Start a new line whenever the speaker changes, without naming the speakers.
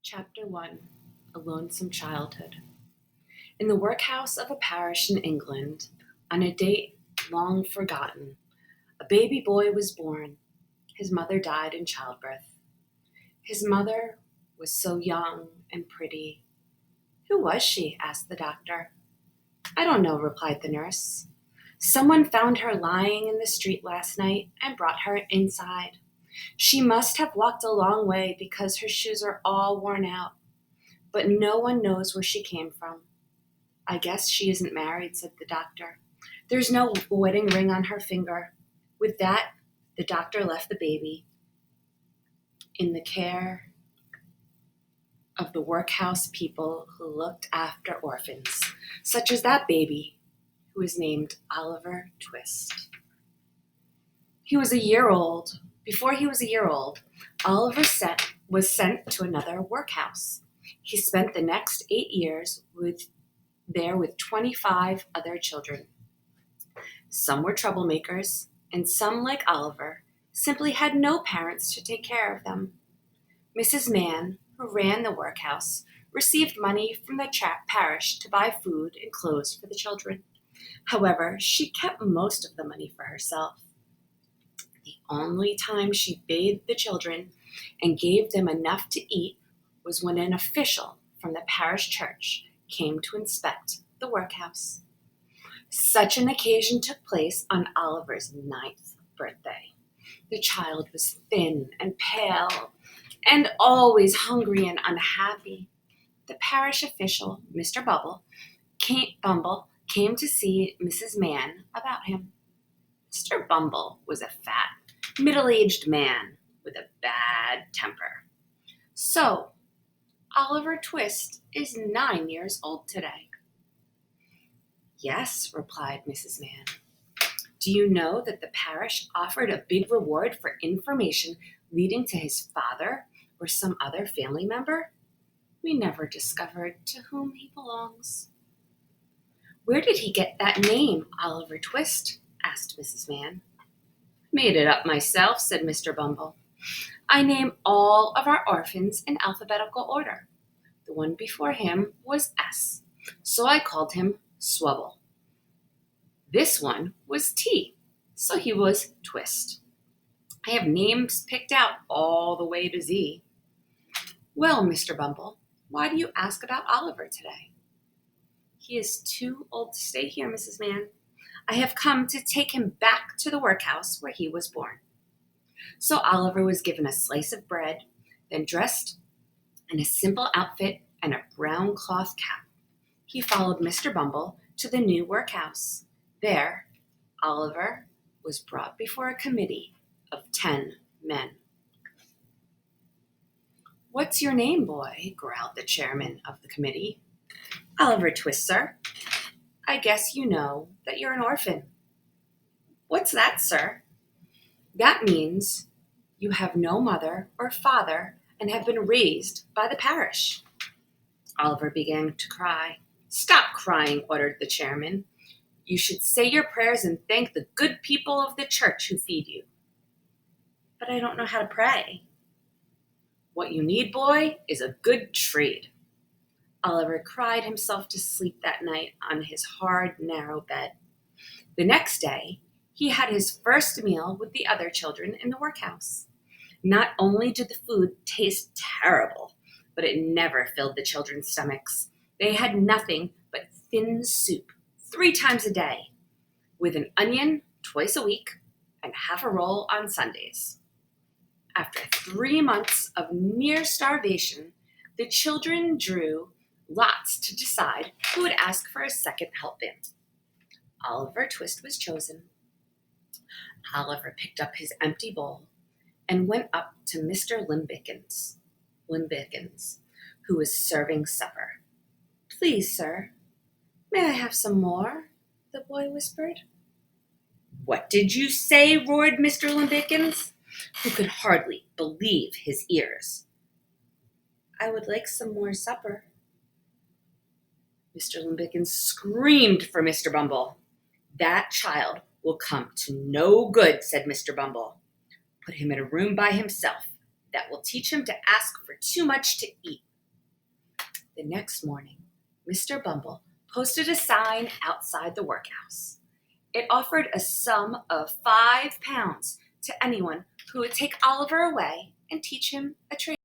Chapter 1 A Lonesome Childhood. In the workhouse of a parish in England, on a date long forgotten, a baby boy was born. His mother died in childbirth. His mother was so young and pretty. "Who was she?" asked the doctor. "I don't know," replied the nurse. "Someone found her lying in the street last night and brought her inside. She must have walked a long way because her shoes are all worn out. But no one knows where she came from." "I guess she isn't married," said the doctor. "There's no wedding ring on her finger." With that, the doctor left the baby in the care of the workhouse people who looked after orphans, such as that baby who was named Oliver Twist. He was a year old. Before he was a year old, Oliver was sent to another workhouse. He spent the next 8 years with 25 other children. Some were troublemakers, and some, like Oliver, simply had no parents to take care of them. Mrs. Mann, who ran the workhouse, received money from the parish to buy food and clothes for the children. However, she kept most of the money for herself. The only time she bathed the children and gave them enough to eat was when an official from the parish church came to inspect the workhouse. Such an occasion took place on Oliver's 9th birthday. The child was thin and pale and always hungry and unhappy. The parish official, Mr. Bumble, came to see Mrs. Mann about him. Mr. Bumble was a fat, middle-aged man with a bad temper. "So, Oliver Twist is 9 years old today." "Yes," replied Mrs. Mann. "Do you know that the parish offered a big reward for information leading to his father or some other family member? We never discovered to whom he belongs." "Where did he get that name, Oliver Twist?" asked Mrs. Mann. "Made it up myself," said Mr. Bumble. "I name all of our orphans in alphabetical order. The one before him was S, so I called him Swubble. This one was T, so he was Twist. I have names picked out all the way to Z." "Well, Mr. Bumble, why do you ask about Oliver today?" "He is too old to stay here, Mrs. Mann. I have come to take him back to the workhouse where he was born." So Oliver was given a slice of bread, then dressed in a simple outfit and a brown cloth cap. He followed Mr. Bumble to the new workhouse. There, Oliver was brought before a committee of 10 men. "What's your name, boy?" growled the chairman of the committee. "Oliver Twist, sir." "I guess you know that you're an orphan." "What's that, sir?" "That means you have no mother or father and have been raised by the parish." Oliver began to cry. "Stop crying," ordered the chairman. "You should say your prayers and thank the good people of the church who feed you." "But I don't know how to pray." "What you need, boy, is a good trade." Oliver cried himself to sleep that night on his hard, narrow bed. The next day, he had his first meal with the other children in the workhouse. Not only did the food taste terrible, but it never filled the children's stomachs. They had nothing but thin soup 3 times a day, with an onion twice a week and half a roll on Sundays. After 3 months of near starvation, the children drew lots to decide who would ask for a second helping. Oliver Twist was chosen. Oliver picked up his empty bowl and went up to Mr. Limbickens, who was serving supper. "Please, sir, may I have some more?" the boy whispered. "What did you say?" roared Mr. Limbickens, who could hardly believe his ears. "I would like some more supper." Mr. Limbickens screamed for Mr. Bumble. "That child will come to no good," said Mr. Bumble. "Put him in a room by himself. That will teach him to ask for too much to eat." The next morning, Mr. Bumble posted a sign outside the workhouse. It offered a sum of £5 to anyone who would take Oliver away and teach him a trade.